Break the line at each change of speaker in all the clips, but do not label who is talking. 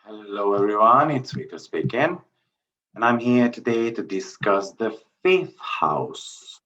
Hello everyone, it's Victor speaking, and I'm here today to discuss the fifth house.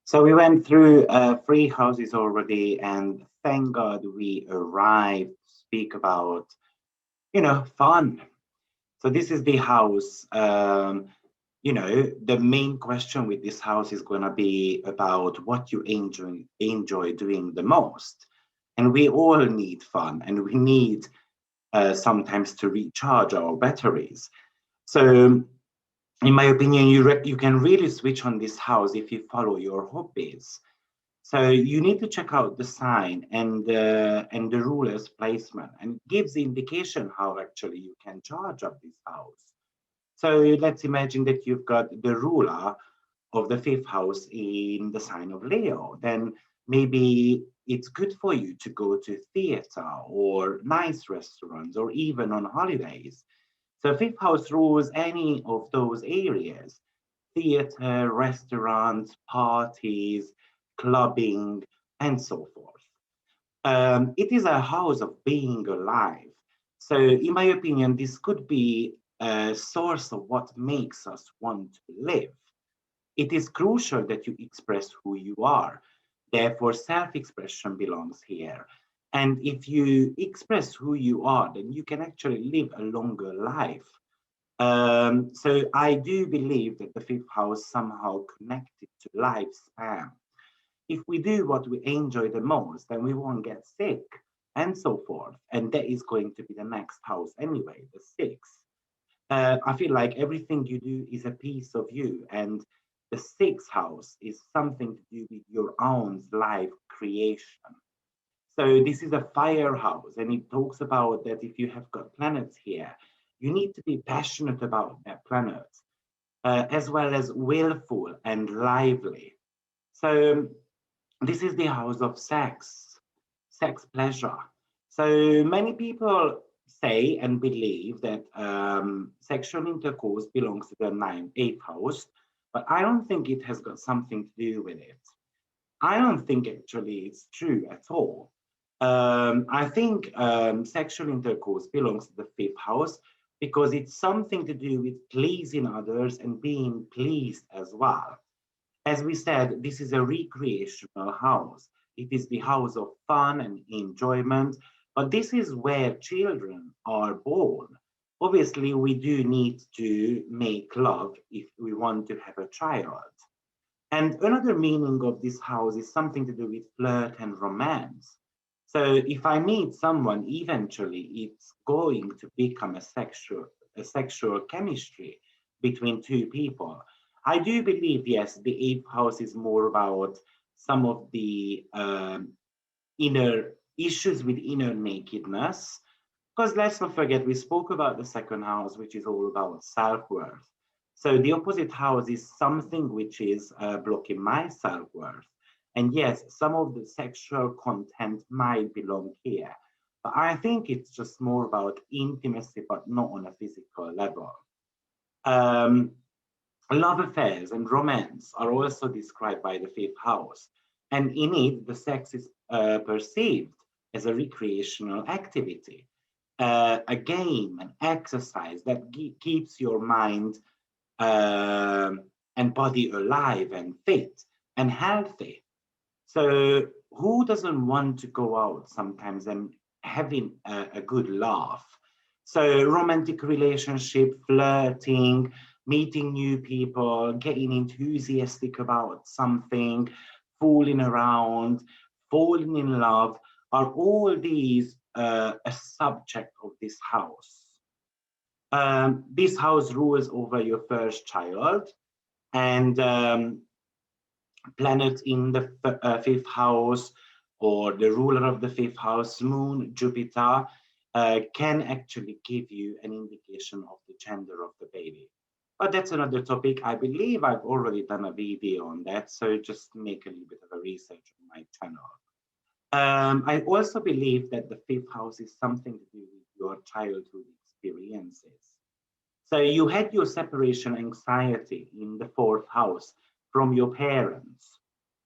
So we went through three houses already, and thank God we arrived to speak about, fun. So this is the house. The main question with this house is going to be about what you enjoy doing the most. And we all need fun, and we need sometimes to recharge our batteries. So, in my opinion, you can really switch on this house if you follow your hobbies. So you need to check out the sign and the ruler's placement, and it gives the indication how actually you can charge up this house. So let's imagine that you've got the ruler of the fifth house in the sign of Leo. Then maybe it's good for you to go to theater or nice restaurants or even on holidays. So fifth house rules any of those areas: theater, restaurants, parties, clubbing, and so forth. It is a house of being alive. So, in my opinion, this could be a source of what makes us want to live. It is crucial that you express who you are. Therefore, self expression belongs here. And if you express who you are, then you can actually live a longer life. So I do believe that the fifth house somehow connected to lifespan. If we do what we enjoy the most, then we won't get sick and so forth. And that is going to be the next house anyway, the sixth. I feel like everything you do is a piece of you, and the sixth house is something to do with your own life creation. So this is a fire house, and it talks about that if you have got planets here, you need to be passionate about that planet, as well as willful and lively. So this is the house of sex pleasure. So many people say and believe that sexual intercourse belongs to the eighth house, but I don't think it has got something to do with it. I don't think actually it's true at all. I think sexual intercourse belongs to the fifth house because it's something to do with pleasing others and being pleased as well. As we said, this is a recreational house. It is the house of fun and enjoyment, but this is where children are born. Obviously, we do need to make love if we want to have a child. And another meaning of this house is something to do with flirt and romance. So if I meet someone, eventually it's going to become a sexual chemistry between two people. I do believe, yes, the eighth house is more about some of the inner issues with inner nakedness. Because let's not forget, we spoke about the second house, which is all about self worth. So the opposite house is something which is blocking my self worth. And yes, some of the sexual content might belong here. But I think it's just more about intimacy, but not on a physical level. Um, Love affairs and romance are also described by the fifth house. And in it, the sex is perceived as a recreational activity, a game, an exercise that keeps your mind and body alive and fit and healthy. So, who doesn't want to go out sometimes and having a good laugh? So, romantic relationship, flirting, meeting new people, getting enthusiastic about something, fooling around, falling in love are all these a subject of this house. This house rules over your first child, and planets in the fifth house or the ruler of the fifth house, Moon, Jupiter, can actually give you an indication of the gender of the baby. But that's another topic. I believe I've already done a video on that, so just make a little bit of a research on my channel. I also believe that the fifth house is something to do with your childhood experiences. So you had your separation anxiety in the fourth house from your parents.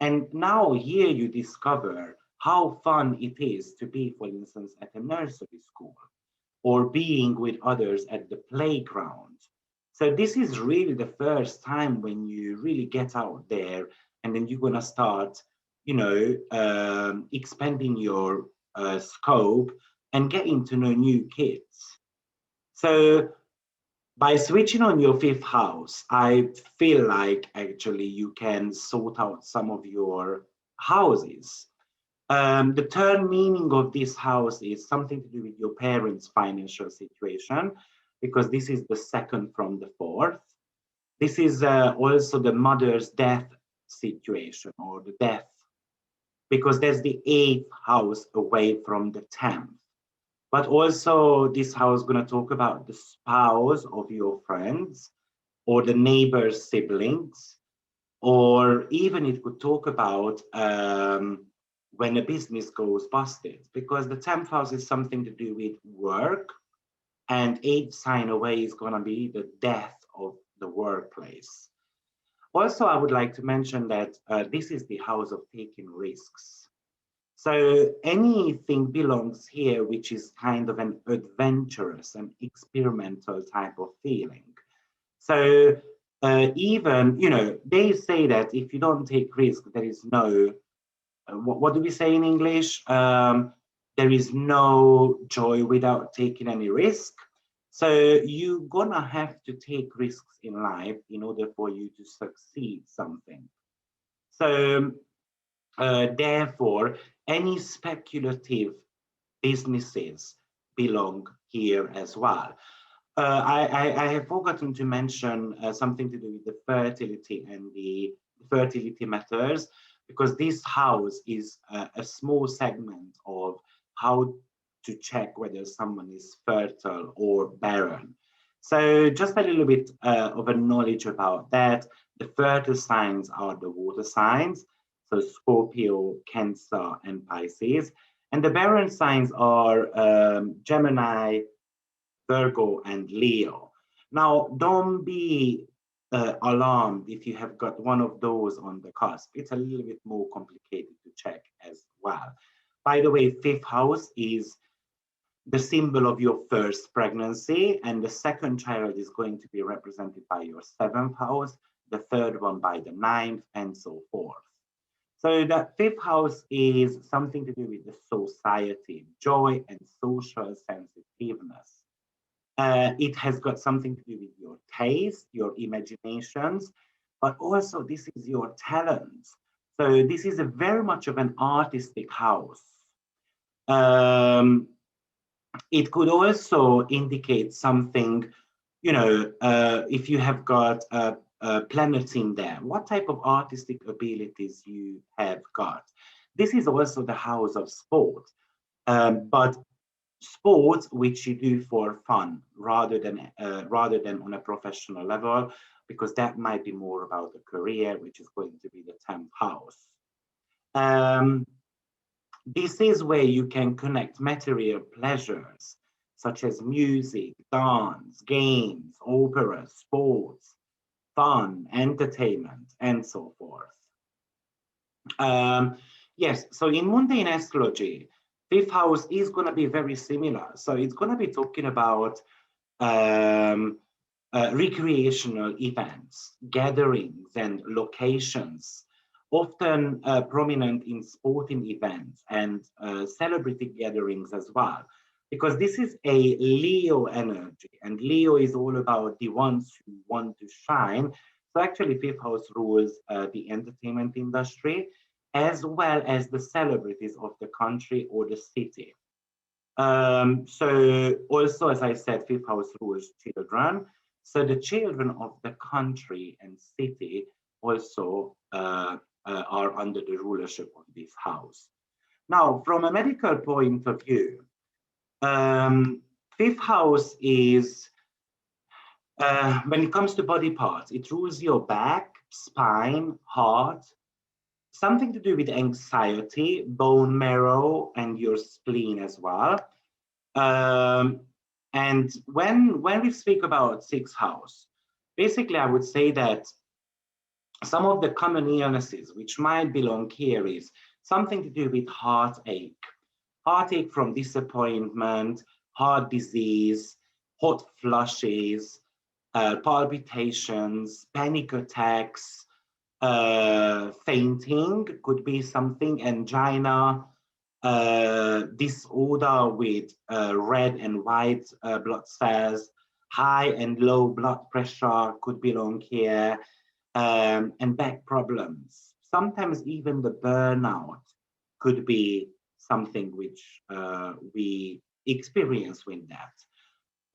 And now here you discover how fun it is to be, for instance, at a nursery school. or being with others at the playground. So this is really the first time when you really get out there, and then you're gonna start, expanding your scope and getting to know new kids. So by switching on your fifth house, I feel like actually you can sort out some of your houses. The term meaning of this house is something to do with your parents' financial situation, because this is the second from the fourth. This is also the mother's death situation, or the death, because there's the eighth house away from the 10th. But also this house is going to talk about the spouse of your friends, or the neighbor's siblings, or even it could talk about when a business goes busted, because the 10th house is something to do with work, and eighth sign away is going to be the death of the workplace. Also, I would like to mention that this is the house of taking risks. So anything belongs here which is kind of an adventurous and experimental type of feeling. So even, they say that if you don't take risk, there is no, what do we say in English? There is no joy without taking any risk. So you're gonna have to take risks in life in order for you to succeed something. So therefore, any speculative businesses belong here as well. I have forgotten to mention something to do with the fertility and the fertility matters, because this house is a small segment of how to check whether someone is fertile or barren. So just a little bit of a knowledge about that. The fertile signs are the water signs, so Scorpio, Cancer, and Pisces. And the barren signs are Gemini, Virgo, and Leo. Now, don't be alarmed if you have got one of those on the cusp. It's a little bit more complicated to check as well. By the way, fifth house is the symbol of your first pregnancy, and the second child is going to be represented by your seventh house, the third one by the ninth, and so forth. So the fifth house is something to do with the society, joy, and social sensitiveness. It has got something to do with your taste, your imaginations, but also this is your talents. So this is a very much of an artistic house. It could also indicate something, if you have got planets in there, what type of artistic abilities you have got. This is also the house of sport, but sports which you do for fun rather than on a professional level, because that might be more about a career, which is going to be the 10th house. This is where you can connect material pleasures such as music, dance, games, opera, sports, fun, entertainment, and so forth. Yes, so in mundane astrology, fifth house is going to be very similar. So it's going to be talking about recreational events, gatherings, and locations, often prominent in sporting events and celebrity gatherings as well, because this is a Leo energy, and Leo is all about the ones who want to shine. So actually, fifth house rules the entertainment industry, as well as the celebrities of the country or the city. So also, as I said, fifth house rules children. So the children of the country and city also are under the rulership of this house. Now, from a medical point of view, fifth house is, when it comes to body parts, it rules your back, spine, heart, something to do with anxiety, bone marrow, and your spleen as well. And when we speak about sixth house, basically I would say that some of the common illnesses which might belong here is something to do with heartache from disappointment, heart disease, hot flushes, palpitations, panic attacks, fainting could be something, angina, disorder with red and white blood cells, high and low blood pressure could belong here, and back problems. Sometimes even the burnout could be something which we experience with that.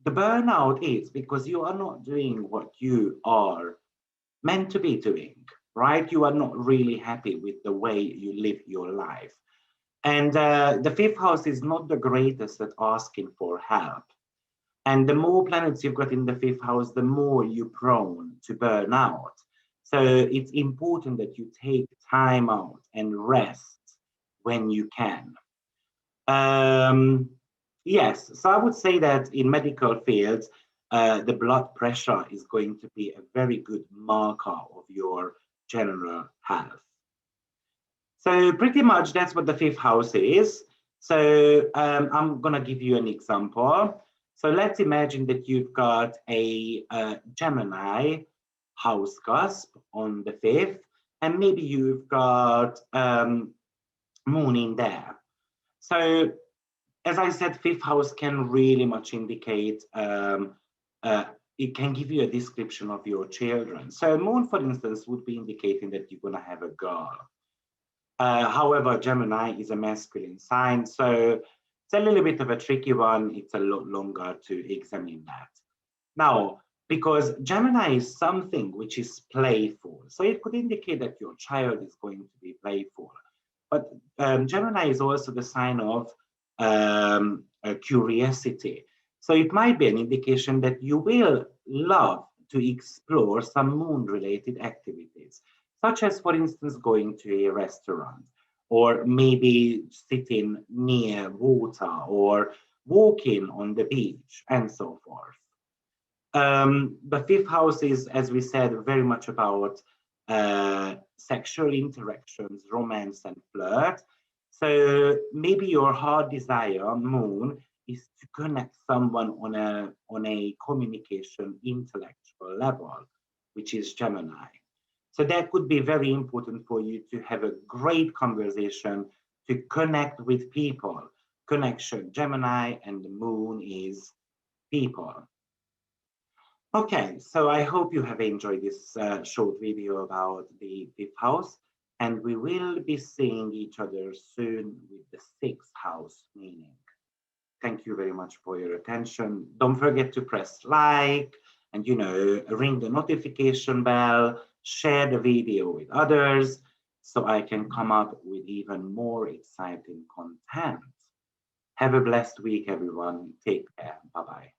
The burnout is because you are not doing what you are meant to be doing, right? You are not really happy with the way you live your life. And the fifth house is not the greatest at asking for help. And the more planets you've got in the fifth house, the more you're prone to burn out. So it's important that you take time out and rest when you can. Yes, so I would say that in medical fields, the blood pressure is going to be a very good marker of your general health. So pretty much that's what the fifth house is. So I'm gonna give you an example. So let's imagine that you've got a Gemini house cusp on the fifth, and maybe you've got moon in there. So as I said, fifth house can really much indicate, it can give you a description of your children. So moon, for instance, would be indicating that you're gonna have a girl. However, Gemini is a masculine sign, so it's a little bit of a tricky one. It's a lot longer to examine that. Now, because Gemini is something which is playful, so it could indicate that your child is going to be playful. But Gemini is also the sign of curiosity. So it might be an indication that you will love to explore some moon-related activities, such as, for instance, going to a restaurant, or maybe sitting near water, or walking on the beach, and so forth. The fifth house is, as we said, very much about sexual interactions, romance, and flirt. So maybe your heart desire, moon, is to connect someone on a communication intellectual level, which is Gemini. So that could be very important for you to have a great conversation, to connect with people. Connection, Gemini, and the moon is people. Okay, so I hope you have enjoyed this short video about the fifth house, and we will be seeing each other soon with the sixth house meaning. Thank you very much for your attention. Don't forget to press like and, ring the notification bell, share the video with others so I can come up with even more exciting content. Have a blessed week, everyone. Take care. Bye-bye.